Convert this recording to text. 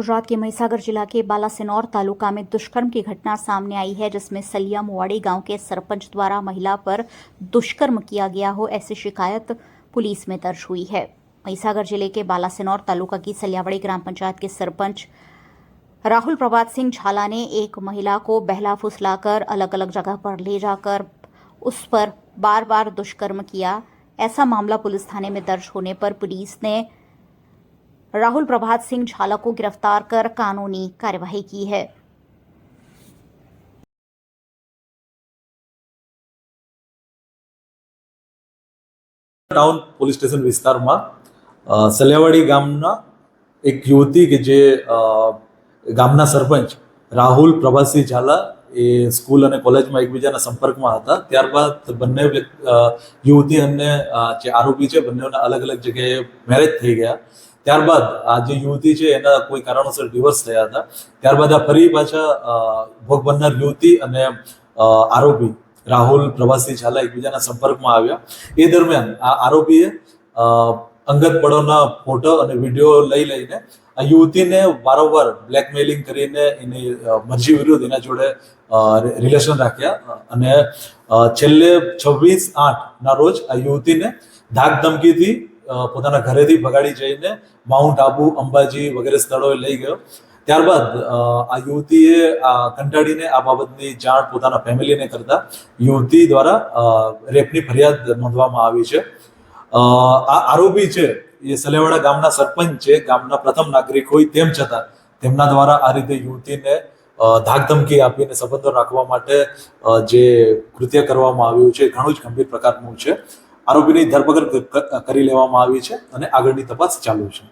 गुजरात के महिसागर जिला के बालासिनौर तालुका में दुष्कर्म की घटना सामने आई है, जिसमें सलिया मुवाड़ी गांव के सरपंच द्वारा महिला पर दुष्कर्म किया गया हो ऐसी शिकायत पुलिस में दर्ज हुई है। महिसागर जिले के बालासिनौर तालुका की सलियावाड़ी ग्राम पंचायत के सरपंच राहुल प्रभात सिंह झाला ने एक महिला को बहला फुसलाकर अलग अलग जगह पर ले जाकर उस पर बार बार दुष्कर्म किया। ऐसा मामला पुलिस थाने में दर्ज होने पर पुलिस ने राहुल प्रभात सिंह झाला को गिरफ्तार कर कानूनी कार्यवाही की है। टाउन પોલીસ સ્ટેશન વિસ્તારમાં સલિયાવાડી ગામના એક યુવતી કે જે ગામના સરપંચ રાહુલ પ્રભાતસિંહ ઝાલા એ સ્કૂલ અને કોલેજમાં એકબીજાના સંપર્કમાં હતા। ત્યારબાદ બંને યુવતી અને જે આરોપી છે બંનેના અલગ અલગ જગ્યાએ મેરેજ થઈ ગયા। ત્યારબાદ આ જે યુવતી છે એના કોઈ કારણોસર ડિવોર્સ થયા હતા। ત્યારબાદ આ ફરી પાછા ભોગ બનનાર યુવતી અને આરોપી રાહુલ પ્રભાતસિંહ ઝાલા એકબીજાના સંપર્કમાં આવ્યા। એ દરમિયાન આ આરોપીએ અંગત પળોના ફોટો અને વિડીયો લઈને આ યુવતીને વારંવાર બ્લેકમેલિંગ કરીને એની મરજી વિરુદ્ધ એના જોડે રિલેશન રાખ્યા અને છેલ્લે 26/8 ના રોજ આ યુવતીને ધાક ધમકીથી પોતાના ઘરેથી ભગાડી જઈને માઉન્ટ આબુ, અંબાજી વગેરે સ્થળોએ લઈ ગયો। ત્યારબાદ આ યુવતીએ કંટાળીને આ બાબતની જાણ પોતાના ફેમિલીને કરતા યુવતી દ્વારા રેપની ફરિયાદ નોંધવામાં આવી છે। આ આરોપી છે એ સલિયાવાડા ગામના સરપંચ છે, ગામના પ્રથમ નાગરિક હોય તેમ છતાં તેમના દ્વારા આ રીતે યુવતીને ધાક ધમકી આપીને સંબંધો રાખવા માટે જે કૃત્ય કરવામાં આવ્યું છે ઘણું જ ગંભીર પ્રકારનું છે। આરોપીની ધરપકડ કરી લેવામાં આવી છે અને આગળની તપાસ ચાલુ છે।